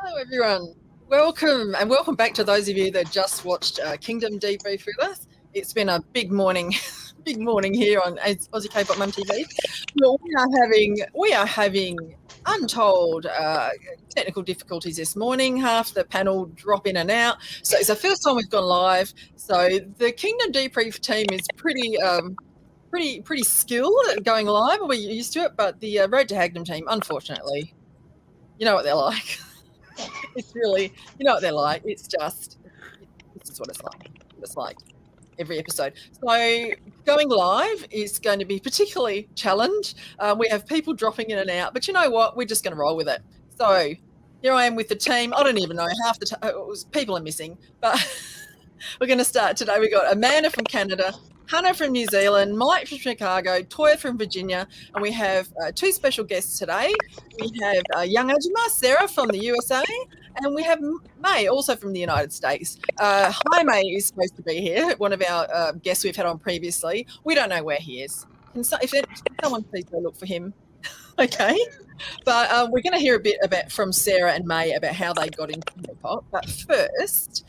Hello, everyone. Welcome back to those of you that just watched Kingdom Debrief with us. It's been a big morning, big morning here on Aussie K-pop Mum TV. Well, we are having untold technical difficulties this morning. Half the panel drop in and out. So it's the first time we've gone live. So the Kingdom Debrief team is pretty skilled at going live. We're used to it, but the Road to Hagdom team, unfortunately, you know what they're like. It's really, you know what they're like. It's just, this is what it's like. It's like every episode. So going live is going to be particularly challenged. We have people dropping in and out, but you know what? We're just going to roll with it. So here I am with the team. I don't even know half the people are missing, but we're going to start today. We've got Amanda from Canada, Hannah from New Zealand, Mike from Chicago, Toya from Virginia, and we have two special guests today. We have young Ajima, Sarah from the USA, and we have May, also from the United States. Hi, May is supposed to be here, one of our guests we've had on previously. We don't know where he is. Can someone please go look for him? Okay. But we're going to hear a bit from Sarah and May about how they got into K-pop. But first,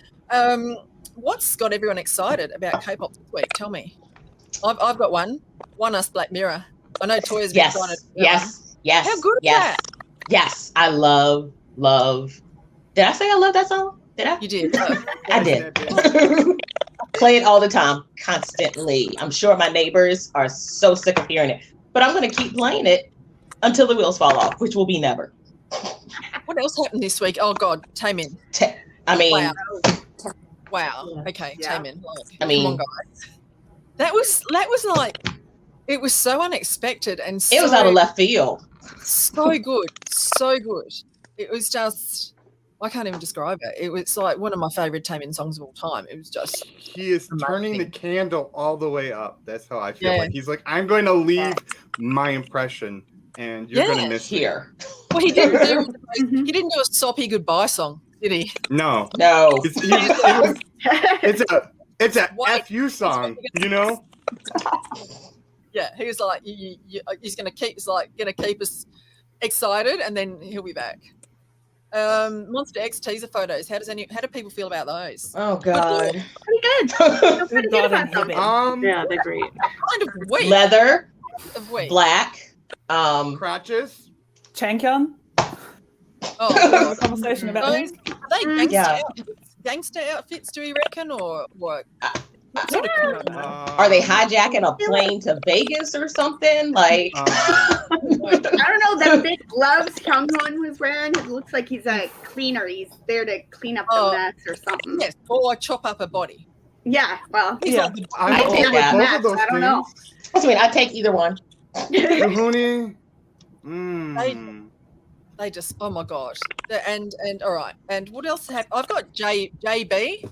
what's got everyone excited about K-pop this week? Tell me. I've got one. One Us Black Mirror. I know Toya's been trying to. Yes. How good is that? Yes. I love. Did I say I love that song? Did I? You did. I did. Play it all the time, constantly. I'm sure my neighbors are so sick of hearing it, but I'm going to keep playing it until the wheels fall off, which will be never. What else happened this week? Oh God, Taemin. Wow. Okay, yeah. Taemin. Come on, guys. That was like, it was so unexpected and so, it was out of left field. So good. It was just, I can't even describe it. It was like one of my favorite Taemin songs of all time. It was just. He is amazing. Turning the candle all the way up. That's how I feel. Like he's like, I'm going to leave my impression, and you're going to miss here. Well, he didn't do a soppy goodbye song, did he? No. It's a FU song, you know? Yeah, he was like, he's going to keep us excited, and then he'll be back. Monster X teaser photos. How do people feel about those? Oh God, pretty good. Feel pretty good about them. Yeah, they're great. Kind of weak. Leather, black, crotches, Chankyun. Oh, conversation about those. Are they gangster outfits? Do we reckon, or what? Are they hijacking a plane to Vegas or something? Like, I don't know. That big gloves Kyungwon was wearing. It looks like he's a cleaner. He's there to clean up the mess or something. Yes, or chop up a body. Yeah. Well, I take both of those things. I don't know. I mean, I take either one. They just, oh my gosh. And all right. And what else have I've got JB.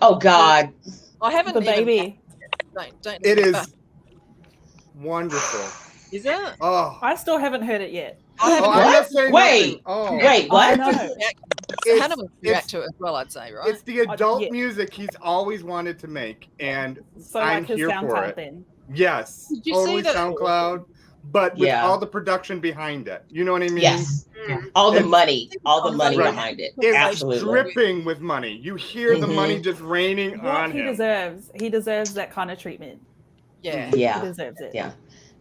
Oh God. I haven't the baby. Don't it is wonderful. Is it? Oh, I still haven't heard it yet. Wait, what? Hannah would react to it as well, I'd say, right? It's the adult music he's always wanted to make, and so I'm like his here SoundCloud for it. Then. Yes, Did you totally see that? SoundCloud, but with all the production behind it. You know what I mean? Yes. All the money behind it. It's absolutely dripping with money. You hear the money just raining on him. He deserves that kind of treatment. Yeah. He deserves it. Yeah.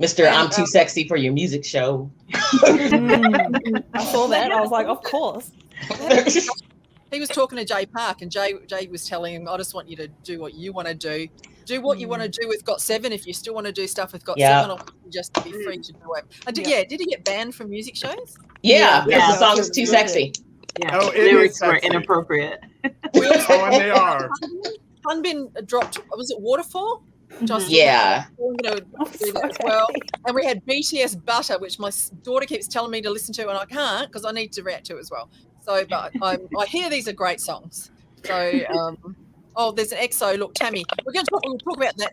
Mr. I'm too sexy for your music show. I saw that. I was like, of course. He was talking to Jay Park, and Jay was telling him, I just want you to do what you want to do. Do what you want to do with GOT7 if you still want to do stuff with GOT7. I want you just to be free to do it. Did he get banned from music shows? Yeah. The song is too sexy. Yeah. Oh, lyrics were inappropriate. And they are. Hunbin dropped, was it Waterfall? Yeah. I'm going to do that as well. And we had BTS Butter, which my daughter keeps telling me to listen to, and I can't because I need to react to it as well. So, but I hear these are great songs. So, there's an EXO. Look, Tammy, we'll talk about that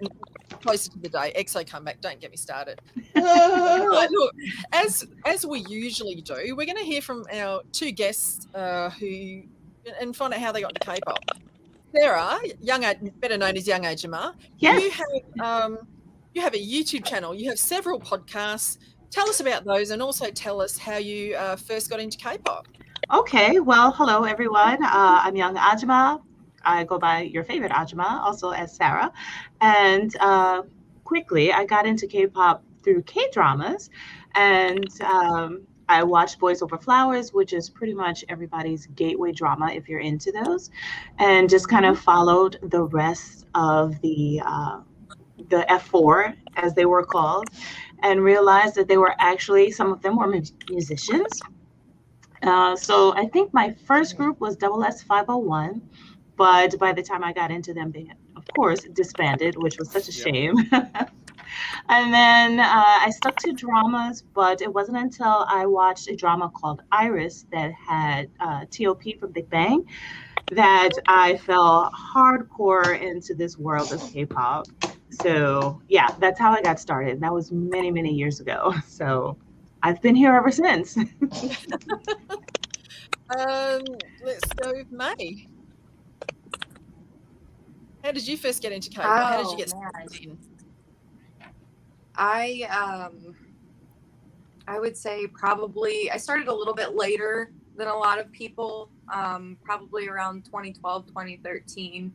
closer to the day. EXO come back. Don't get me started. Look, as we usually do, we're going to hear from our two guests who and find out how they got into K-pop. Sarah, better known as Young Ajima, yes. You have a YouTube channel. You have several podcasts. Tell us about those, and also tell us how you first got into K-pop. Okay, well, hello everyone. I'm young Ajima. I go by your favorite Ajima, also as Sarah. And quickly, I got into K-pop through K-dramas, and I watched Boys Over Flowers, which is pretty much everybody's gateway drama if you're into those, and just kind of followed the rest of the F4, as they were called, and realized that they were actually, some of them were musicians. So I think my first group was Double S 501, but by the time I got into them, they, of course, disbanded, which was such a shame. And then I stuck to dramas, but it wasn't until I watched a drama called Iris that had TOP from Big Bang that I fell hardcore into this world of K-pop. So yeah, that's how I got started. That was many, many years ago. So I've been here ever since. Let's go with May. How did you first get into K-pop? How did you get started in? I would say probably I started a little bit later than a lot of people, probably around 2012, 2013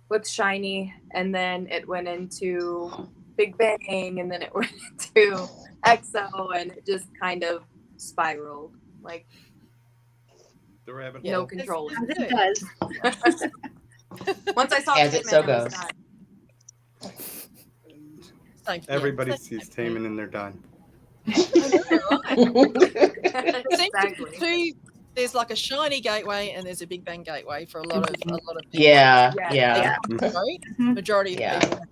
with Shiny, and then it went into Big Bang, and then it went into EXO, and it just kind of spiraled, like the rabbit no hole. control. It does. Once I saw As it so Taemin, I was goes. done. Everybody sees Taemin and they're done. Exactly. There's like a Shiny gateway and there's a Big Bang gateway for a lot of people. Yeah. Right? Majority of people.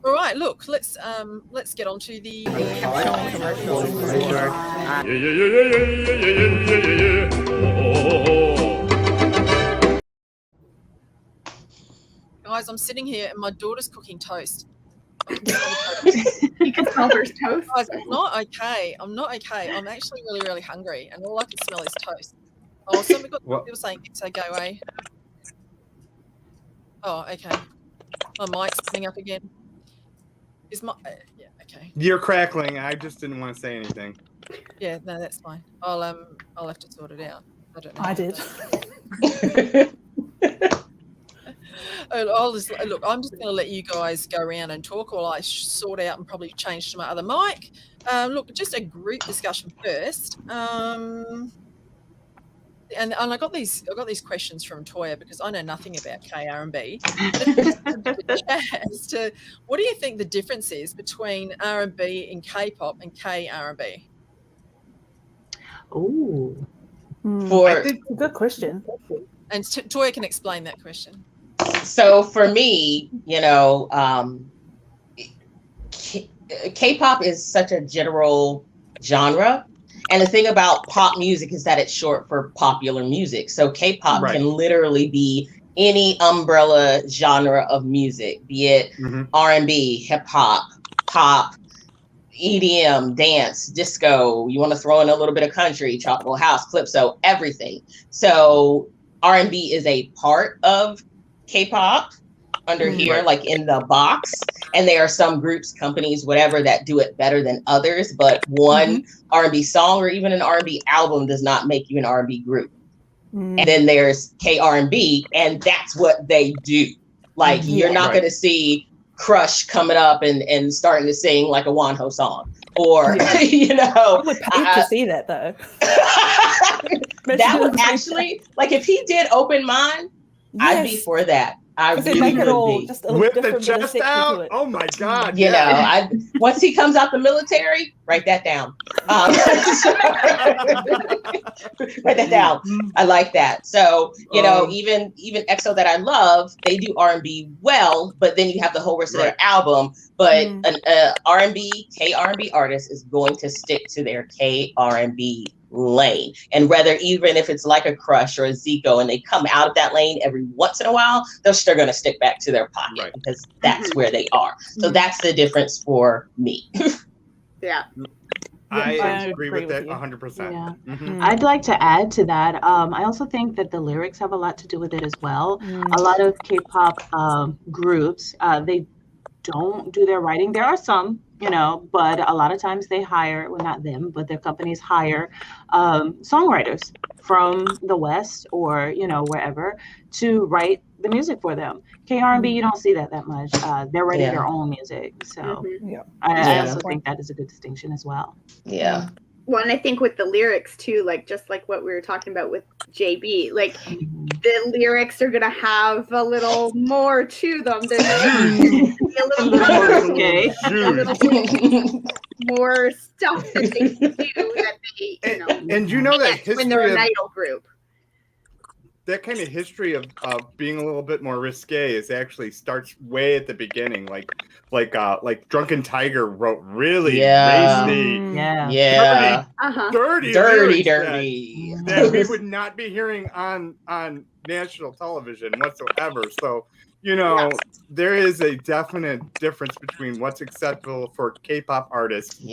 All right, look, let's get on to the Guys, I'm sitting here and my daughter's cooking toast. You can smell her toast. Guys, I'm not okay. I'm actually really, really hungry, and all I can smell is toast. Oh, somebody got people saying it's a gateway. Oh, okay. My mic's coming up again. Is my yeah, okay. You're crackling. I just didn't want to say anything. Yeah, no, that's fine. I'll have to sort it out. I don't know. I did. Look, I'm just going to let you guys go around and talk while I sort out and probably change to my other mic. Look, just a group discussion first. And I got these questions from Toya because I know nothing about K-R&B. As to what do you think the difference is between R&B and K-pop and K-R&B? Oh, That's a good question. And Toya can explain that question. So for me, K-pop is such a general genre. And the thing about pop music is that it's short for popular music. So K-pop can literally be any umbrella genre of music, be it R&B, hip hop, pop, EDM, dance, disco. You want to throw in a little bit of country, tropical house, calypso, everything. So R&B is a part of K-pop under here, like in the box. And there are some groups, companies, whatever, that do it better than others. But one R&B song or even an R&B album does not make you an R&B group. And then there's K-R&B, and that's what they do. Like you're not going to see Crush coming up and starting to sing like a Wonho song, or I would pay to see that though. That would actually, like, if he did Open Mind, I'd be for that. I really would be. With the chest out? Oh my God. You know, once he comes out the military, write that down. Write that down. I like that. So, you know, even EXO that I love, they do R&B well, but then you have the whole rest of their album. But an R&B, K-R&B artist is going to stick to their K-R&B lane, and whether even if it's like a Crush or a Zico and they come out of that lane every once in a while, they're still going to stick back to their pocket because that's where they are. So that's the difference for me. I agree with that 100%. I'd like to add to that. I also think that the lyrics have a lot to do with it as well. A lot of K-pop groups, they don't do their writing. There are some, you know, but a lot of times they hire, well, not them, but their companies hire songwriters from the West or, wherever to write the music for them. K-R&B, you don't see that much. They're writing their own music. So I also think that is a good distinction as well. Yeah. Well, and I think with the lyrics too, like just like what we were talking about with JB, like the lyrics are gonna have a little more to them. They're gonna be a little more stuff that they can do that they, and you know that history when they're an idol group. That kind of history of being a little bit more risque is actually starts way at the beginning. Like Drunken Tiger wrote really racy, dirty that we would not be hearing on national television whatsoever. So there is a definite difference between what's acceptable for K-pop artists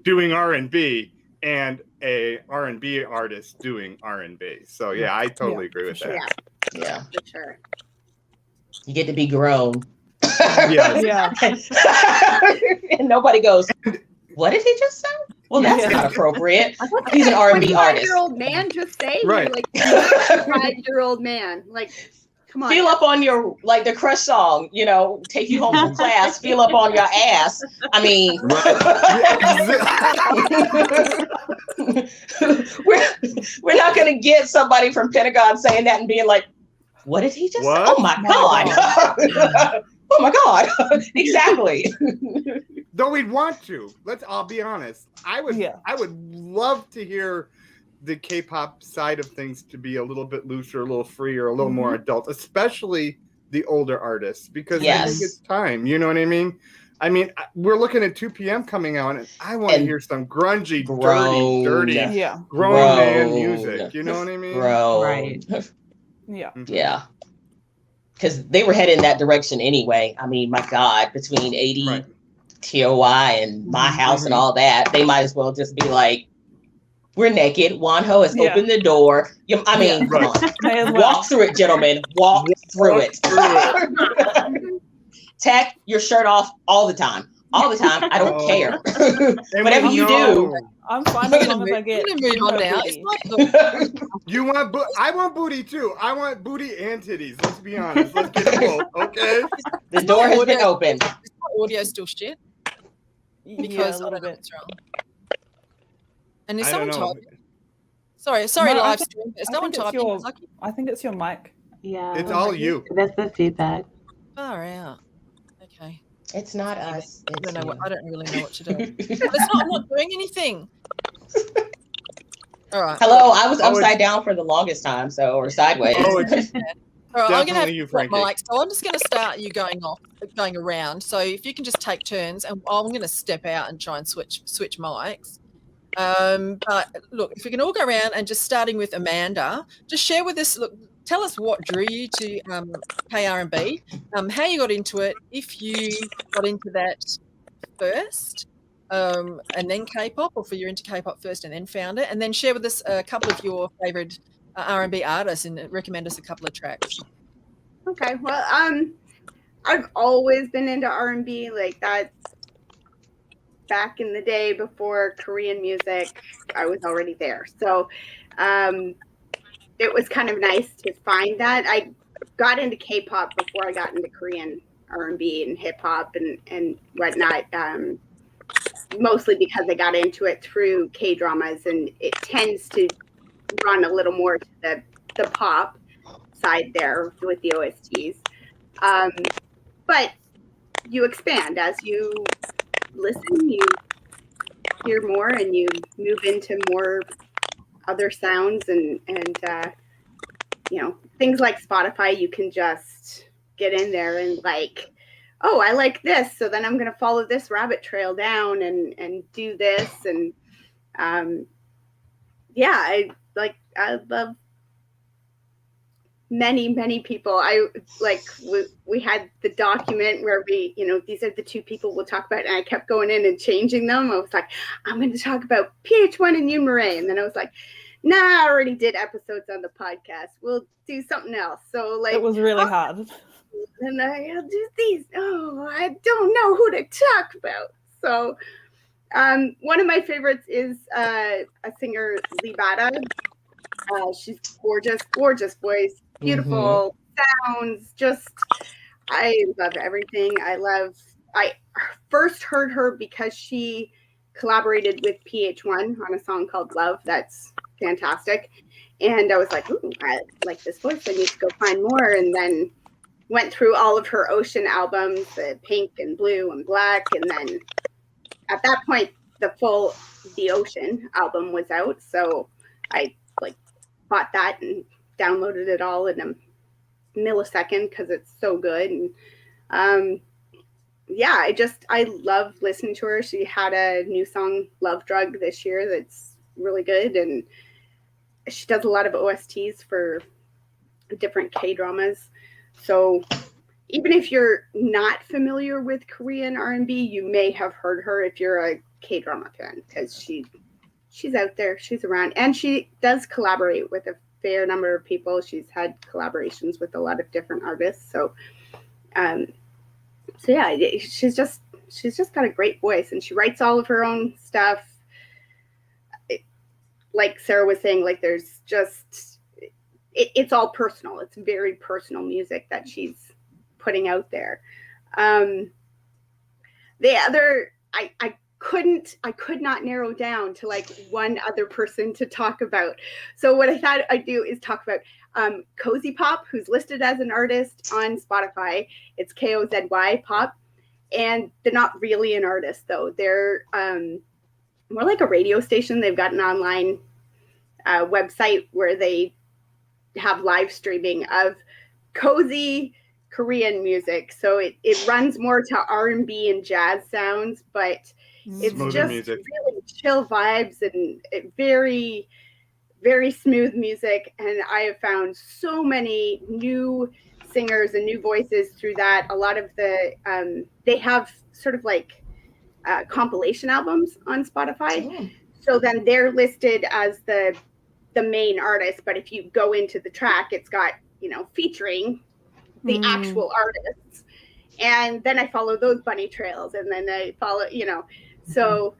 doing R&B and a R&B artist doing R&B. So I totally agree with that. Yeah, for sure. You get to be grown. Yeah. And nobody goes, what did he just say? Well, that's not appropriate. He's an R&B artist. 25-year-old man just say, right? Like 25-year-old man, like. Come on. Feel up on your, like the Crush song, take you home from class, feel up on your ass. I mean, we're not going to get somebody from Pentagon saying that and being like, what did he just say? Oh my God. Oh my God. Exactly. Though we'd want to. I'll be honest. I would love to hear the K-pop side of things to be a little bit looser, a little freer, a little more adult, especially the older artists, because I think it's time. You know what I mean? I mean, we're looking at 2 p.m. coming out, and I want to hear some grungy, dirty, grown man music. You know what I mean? Right. Yeah. Because they were heading that direction anyway. I mean, my God, between 80 TOI and My House and all that, they might as well just be like, we're naked. Wonho has opened the door. I mean, come on. Walk through it, gentlemen. Walk through it. Take your shirt off all the time. All the time. I don't care. Whatever you do. I'm fine as long as I get. You want? I want booty too. I want booty and titties. Let's be honest. Let's get both. Okay. The door has been opened. Is my audio still shit? Because I don't know what's wrong. And is someone typing? Sorry, No, live stream. Is someone typing? I think it's your mic. Yeah. It's all you. That's the feedback. Far out. Okay. It's not us. I don't really know what to do. I'm not doing anything. All right. Hello, I was upside down for the longest time, or sideways. All right, I'm going to have you, Frankie. So I'm just going to start you going around. So if you can just take turns, and I'm going to step out and try and switch mics. But look, if we can all go around and just starting with Amanda, just share with us. Look, tell us what drew you to KR&B, how you got into it, if you got into that first, and then K-pop, or if you're into K-pop first and then found it, and then share with us a couple of your favorite R&B artists and recommend us a couple of tracks. Okay, well, I've always been into R&B, like that. Back in the day before Korean music, I was already there. So it was kind of nice to find that. I got into K-pop before I got into Korean R&B and hip-hop and whatnot, mostly because I got into it through K-dramas, and it tends to run a little more to the pop side there with the OSTs. But you expand as you listen, you hear more, and you move into more other sounds and things like Spotify. You can just get in there and like, oh, I like this, so then I'm going to follow this rabbit trail down and do this. And I love many people. We had the document where we, these are the 2 people we'll talk about, and I kept going in and changing them. I was like, I'm going to talk about PH1 and Yoon Marais, and then I was like, nah, I already did episodes on the podcast. We'll do something else. So like, it was really hard. And I'll do these. Oh, I don't know who to talk about. So one of my favorites is a singer, Libada. She's gorgeous, gorgeous voice, beautiful sounds. Just, I love everything. I first heard her because she collaborated with PH1 on a song called Love. That's fantastic. And I was like, ooh, I like this voice. I need to go find more. And then went through all of her Ocean albums, the Pink and Blue and Black. And then at that point, the Ocean album was out. So I bought that and downloaded it all in a millisecond because it's so good. And yeah, I love listening to her. She had a new song, Love Drug, this year that's really good. And she does a lot of OSTs for different K-dramas. So even if you're not familiar with Korean R&B, you may have heard her if you're a K-drama fan, because she's out there, she's around, and she does collaborate with a fair number of people. She's had collaborations with a lot of different artists. So yeah, she's just got a great voice, and she writes all of her own stuff. Like Sarah was saying, like there's just it's all personal. It's very personal music that she's putting out there. The other, I could not narrow down to like one other person to talk about. So what I thought I'd do is talk about Cozy Pop, who's listed as an artist on Spotify. It's KOZY Pop. And they're not really an artist, though. They're more like a radio station. They've got an online website where they have live streaming of cozy Korean music. So it runs more to R&B and jazz sounds, but it's Smoother just music. really chill vibes and very, very smooth music. And I have found so many new singers and new voices through that. A lot of the they have sort of like compilation albums on Spotify. So then they're listed as the main artist, but if you go into the track, it's got, featuring the actual artists. And then I follow those bunny trails, and then I follow, so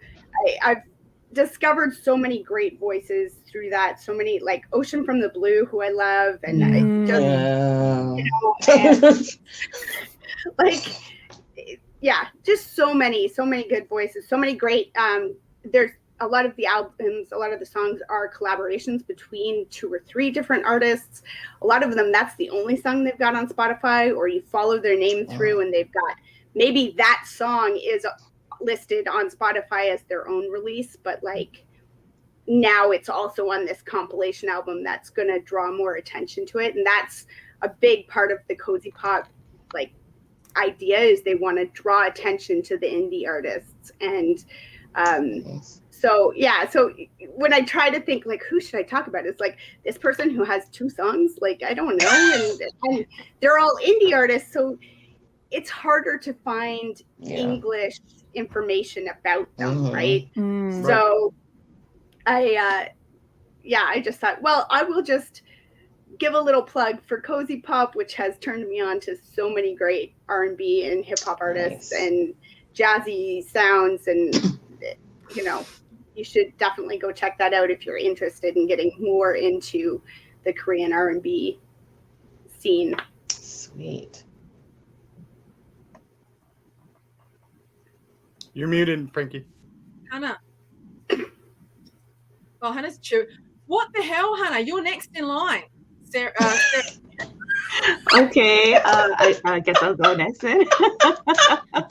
I've discovered so many great voices through that. So many, like Ocean from the Blue, who I love, and I just, just so many good voices, so many great. There's a lot of the albums, a lot of the songs are collaborations between 2 or 3 different artists. A lot of them, that's the only song they've got on Spotify, or you follow their name through and they've got, maybe that song is listed on Spotify as their own release, but like now it's also on this compilation album that's going to draw more attention to it. And that's a big part of the Cozy Pop like idea, is they want to draw attention to the indie artists. And so when I try to think like, who should I talk about? It's like this person who has 2 songs, like, I don't know. And they're all indie artists. So it's harder to find English information about them. Right. So I just thought, well, I will just give a little plug for Cozy Pop, which has turned me on to so many great R&B and hip hop artists and jazzy sounds. And, you should definitely go check that out if you're interested in getting more into the Korean R&B scene. Sweet. You're muted, Frankie. Hannah. Oh, Hannah's true. What the hell, Hannah? You're next in line. Sarah. Okay, I guess I'll go next then.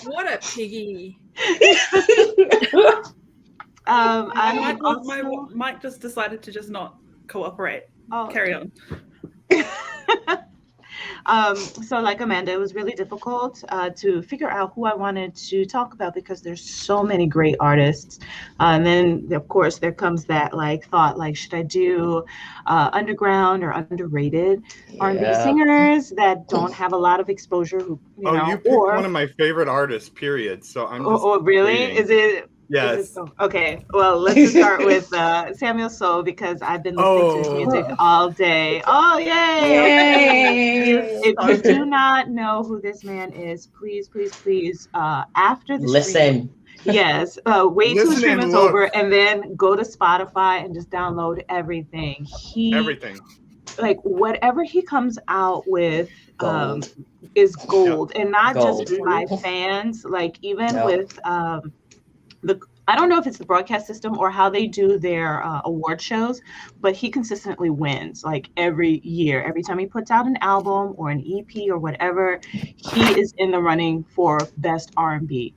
What a piggy. Mike just decided to just not cooperate. Oh, Carry on. So like Amanda, it was really difficult to figure out who I wanted to talk about because there's so many great artists. And then of course there comes that thought, should I do underground or underrated R&B singers that don't have a lot of exposure? You picked one of my favorite artists, period. So I'm just really? waiting. Is it? Yes. Okay. Well, let's just start with Samuel So, because I've been listening to his music all day. Oh, yay! If you do not know who this man is, please, after the listen. Yes, wait till the Listen stream and is look. over, and then go to Spotify and just download everything. Everything. Like whatever he comes out with Gold. is gold, and not Gold. just by fans. Like even No. with the I don't know if it's the broadcast system or how they do their award shows, but he consistently wins like every year. Every time he puts out an album or an EP or whatever, he is in the running for best R&B.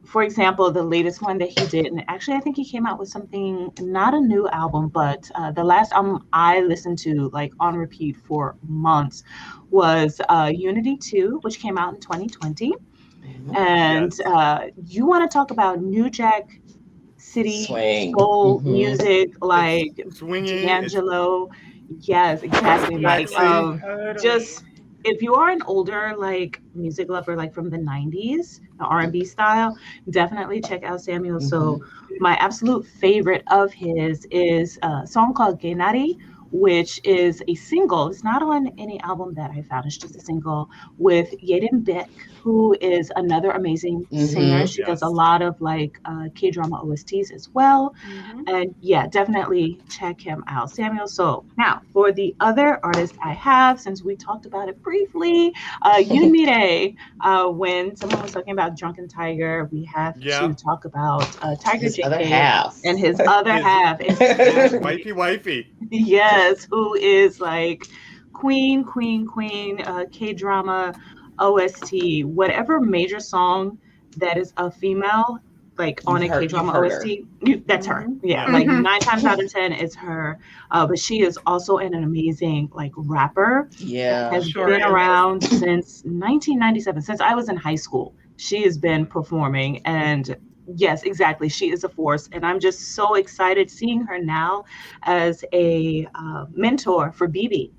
For example, the latest one that he did, and actually I think he came out with something, not a new album, but the last album I listened to like on repeat for months was Unity 2, which came out in 2020. And you want to talk about New Jack City Swing. soul music, like swinging, D'Angelo. Yes, exactly. Like Totally. just if you are an older like music lover, like from the 90s, the R&B style, definitely check out Samuel. So my absolute favorite of his is a song called Genari, which is a single. It's not on any album that I found. It's just a single with Yedin Beck, who is another amazing singer. She does a lot of like K-drama OSTs as well. And yeah, definitely check him out, Samuel. So now for the other artist I have, since we talked about it briefly, Yoonmire. When someone was talking about Drunken Tiger, we have to talk about Tiger His JK other half. and his other half. Wifey. Yes, who is like queen, K-drama OST, whatever major song that is a female, like on a K-drama OST, that's her. Yeah, like 9 times out of 10, it's her. But she is also an amazing like rapper. Yeah, has been around since 1997, since I was in high school. She has been performing, and yes, exactly. She is a force. And I'm just so excited seeing her now as a mentor for BB.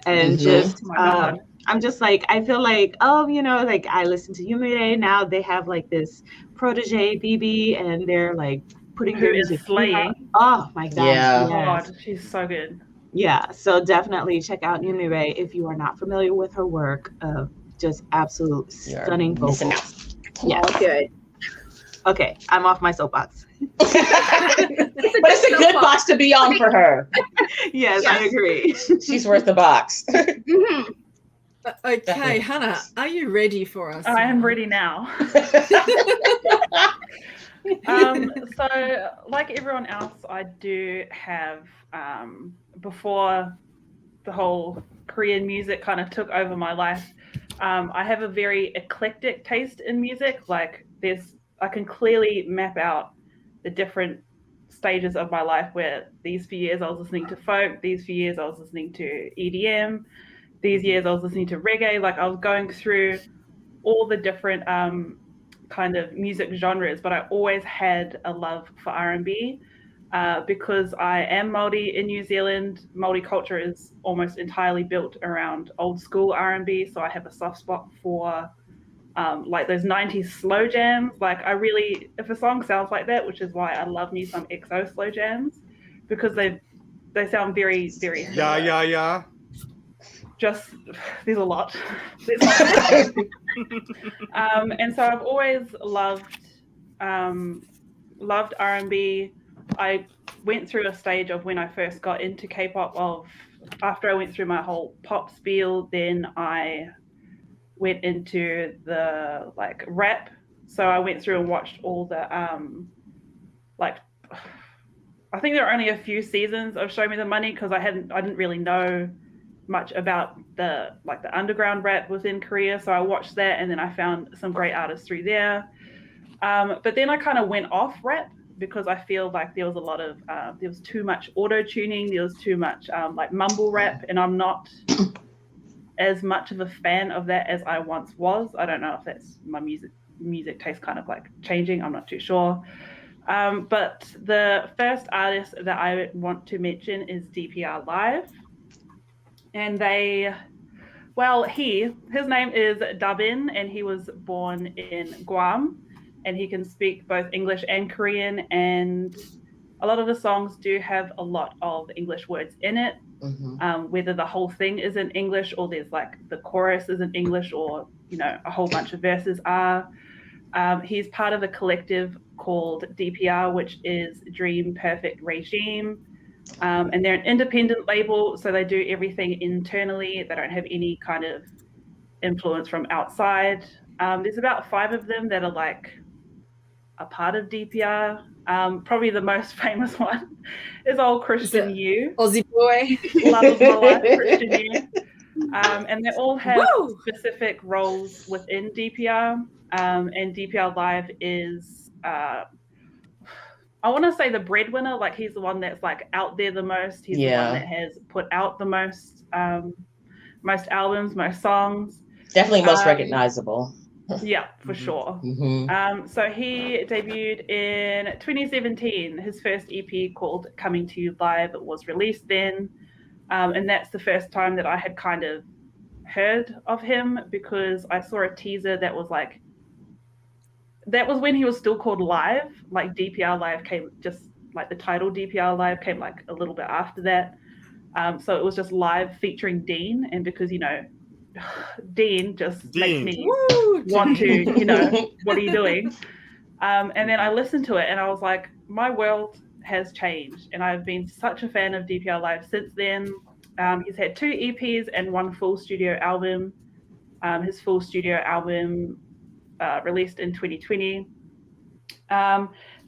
And just, I'm just like, I feel like, oh, you know, like I listen to Yoonmire now. They have like this protege BB, and they're like putting their music slaying. Oh my God. Yeah. Yes. God, she's so good. Yeah. So definitely check out Yoonmire if you are not familiar with her work. Just absolute stunning vocals. Yeah. Good. Okay, I'm off my soapbox. But it's a good box to be on for her. Yes, I agree. She's worth the box. Okay, Hannah, are you ready for us? I am ready now. So, like everyone else, I do have, before the whole Korean music kind of took over my life, I have a very eclectic taste in music. Like I can clearly map out the different stages of my life where these few years I was listening to folk, these few years I was listening to EDM, these years I was listening to reggae. Like I was going through all the different kind of music genres, but I always had a love for R&B because I am Māori in New Zealand. Māori culture is almost entirely built around old school R&B, so I have a soft spot for like those 90s slow jams. Like if a song sounds like that, which is why I love me some EXO slow jams, because they sound very, very similar. Yeah. Just there's a lot. And so I've always loved R&B. I went through a stage of when I first got into K-pop after I went through my whole pop spiel, then I went into the like rap. So I went through and watched all the like I think there are only a few seasons of Show Me the Money because I didn't really know much about the underground rap within Korea. So I watched that, and then I found some great artists through there. But then I kind of went off rap because I feel like there was a lot of there was too much auto tuning, there was too much like mumble rap, and I'm not as much of a fan of that as I once was. I don't know if that's my music taste kind of like changing. I'm not too sure. But the first artist that I want to mention is DPR Live. And his name is Dabin, and he was born in Guam, and he can speak both English and Korean, and a lot of the songs do have a lot of English words in it, whether the whole thing is in English or there's like the chorus is in English, or, you know, a whole bunch of verses are. He's part of a collective called DPR, which is Dream Perfect Regime. And they're an independent label, so they do everything internally. They don't have any kind of influence from outside. There's about 5 of them that are like a part of DPR. Probably the most famous one is old Christian Yu. Aussie boy. Love of my life, Christian Yu. And they all have specific roles within DPR. And DPR Live is, I want to say the breadwinner. Like he's the one that's like out there the most. He's the one that has put out the most albums, most songs. Definitely most recognizable. Yeah, for sure. So he debuted in 2017. His first EP called Coming to You Live was released then. And that's the first time that I had kind of heard of him, because I saw a teaser that was like, that was when he was still called Live. Like DPR Live came, just like the title DPR Live came like a little bit after that. So it was just Live featuring Dean. And because, you know, Dean just makes me want to, you know, what are you doing? And then I listened to it and I was like, my world has changed. And I've been such a fan of DPR Live since then. He's had 2 EPs and 1 full studio album. His full studio album released in 2020.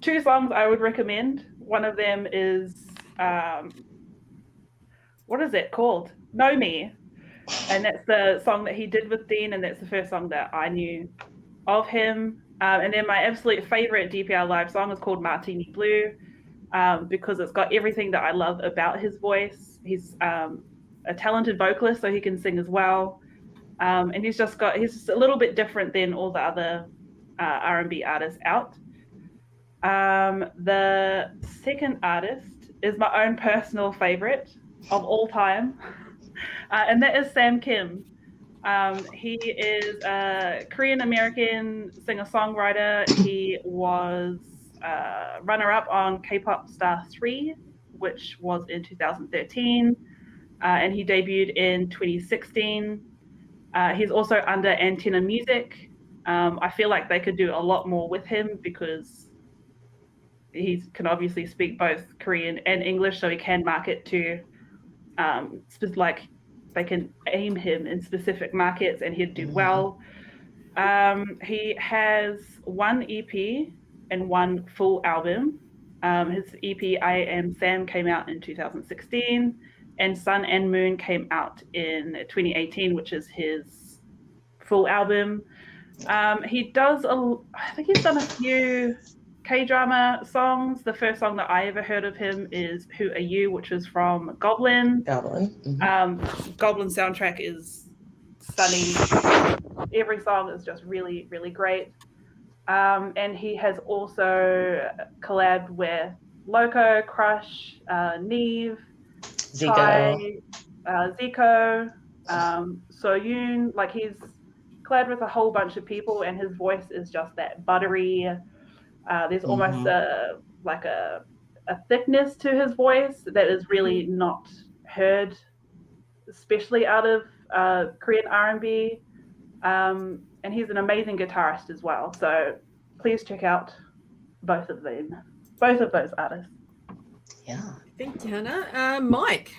2 songs I would recommend. One of them is, what is it called? Know Me. And that's the song that he did with Dean, and that's the first song that I knew of him. And then my absolute favorite DPR Live song is called Martini Blue, because it's got everything that I love about his voice. He's a talented vocalist, so he can sing as well. And he's just a little bit different than all the other R&B artists out. The second artist is my own personal favorite of all time. And that is Sam Kim. He is a Korean-American singer-songwriter. He was runner-up on K-Pop Star 3, which was in 2013. And he debuted in 2016. He's also under Antenna Music. I feel like they could do a lot more with him because he can obviously speak both Korean and English, so he can market to like they can aim him in specific markets and he'd do well. He has 1 EP and 1 full album. His EP I Am Sam came out in 2016 and Sun and Moon came out in 2018, which is his full album. He does, I think he's done a few K-drama songs. The first song that I ever heard of him is Who Are You, which is from Goblin. Goblin soundtrack is stunning. Every song is just really, really great. And he has also collabed with Loco, Crush, Neve, Zico, Soyoon. Like he's collabed with a whole bunch of people, and his voice is just that buttery. There's almost a thickness to his voice that is really not heard, especially out of Korean R&B. And he's an amazing guitarist as well. So please check out both of those artists. Yeah. Thank you, Hannah. Mike.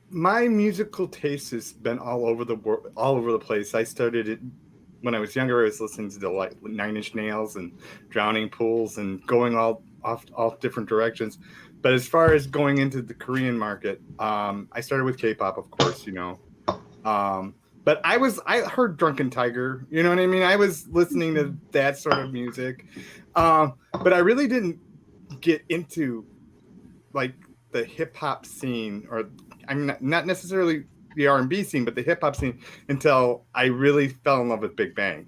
My musical taste has been all over the place. I started it when I was younger. I was listening to the like 9 Inch Nails and Drowning Pools and going all different directions. But as far as going into the Korean market, I started with K-pop, of course, you know. But I heard Drunken Tiger, you know what I mean? I was listening to that sort of music. But I really didn't get into like the hip hop scene, or I'm not necessarily the R&B scene, but the hip hop scene, until I really fell in love with Big Bang.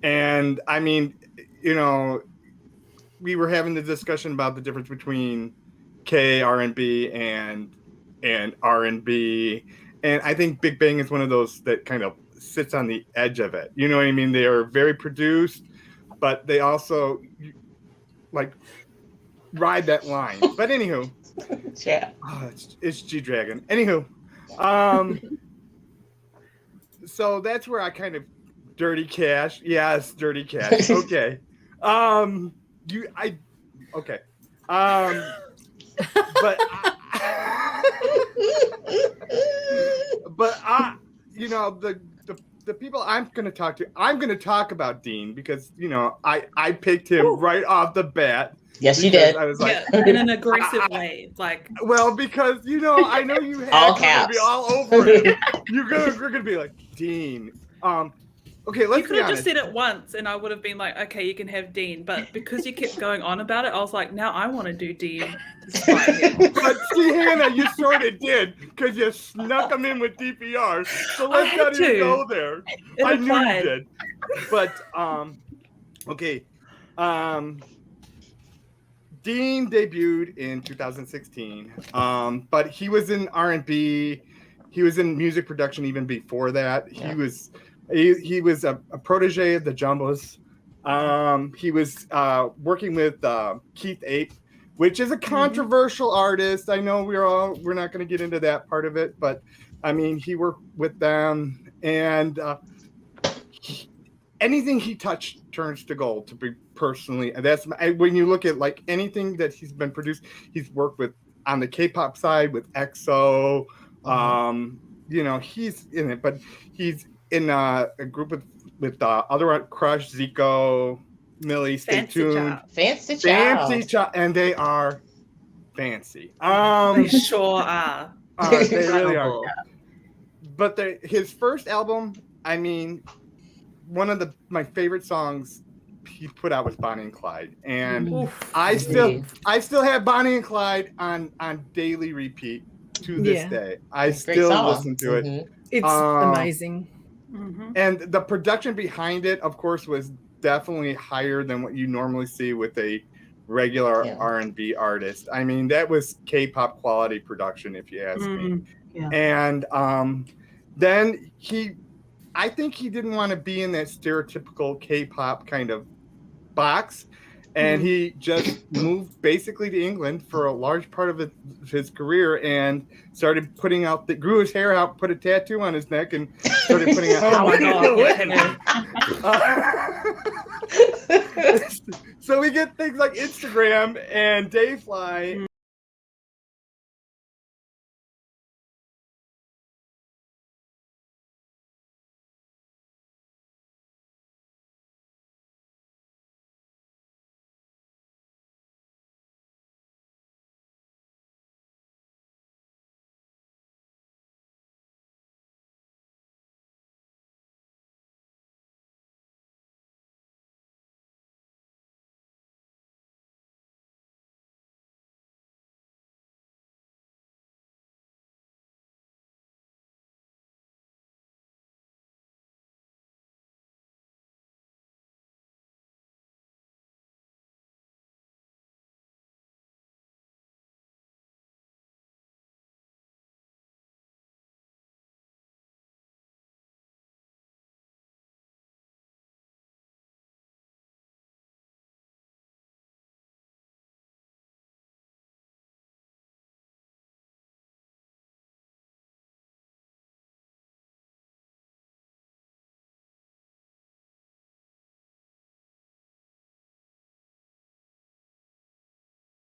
And I mean, you know, we were having the discussion about the difference between R&B and R&B. And I think Big Bang is one of those that kind of sits on the edge of it. You know what I mean? They are very produced, but they also like ride that line. But anywho, yeah, it's G-Dragon. Anywho, so that's where I kind of Dirty Cash. Yes, Dirty Cash. Okay. Okay. The people I'm going to talk about Dean because, I picked him right off the bat. Yes, you did. I was like, in an aggressive way. Like, well, because, I know you have all to caps. be all over it. You're going to be like, Dean. Okay, let's you could be have honest. just said it once and I would have been like, okay, you can have Dean. But because you kept going on about it, I was like, now I want to do Dean. But see, Hannah, you sort of did because you snuck him in with DPR. So let's not even go there. I knew you did. But, okay. Dean debuted in 2016, but he was in R&B. He was in music production even before that. Yeah. He was a protege of the Jumbos. He was working with Keith Ape, which is a controversial artist. I know we're not going to get into that part of it, but I mean, he worked with them, and anything he touched turns to gold. To be personally, and that's when you look at like anything that he's been produced. He's worked with on the K-pop side with EXO. He's in it, but he's in a group with other Crush, Zico, Millie. Stay tuned. Fancy child, and they are fancy. They sure are. They really are. But his first album, I mean, one of my favorite songs he put out was Bonnie and Clyde, and I still have Bonnie and Clyde on daily repeat to this day. I still listen to it. It's amazing. And the production behind it, of course, was definitely higher than what you normally see with a regular R&B artist. I mean, that was K-pop quality production, if you ask me. Yeah. And then I think he didn't want to be in that stereotypical K-pop kind of box, and he just moved basically to England for a large part of his career and started grew his hair out, put a tattoo on his neck, and started putting out. Oh my God! So we get things like Instagram and Dayfly,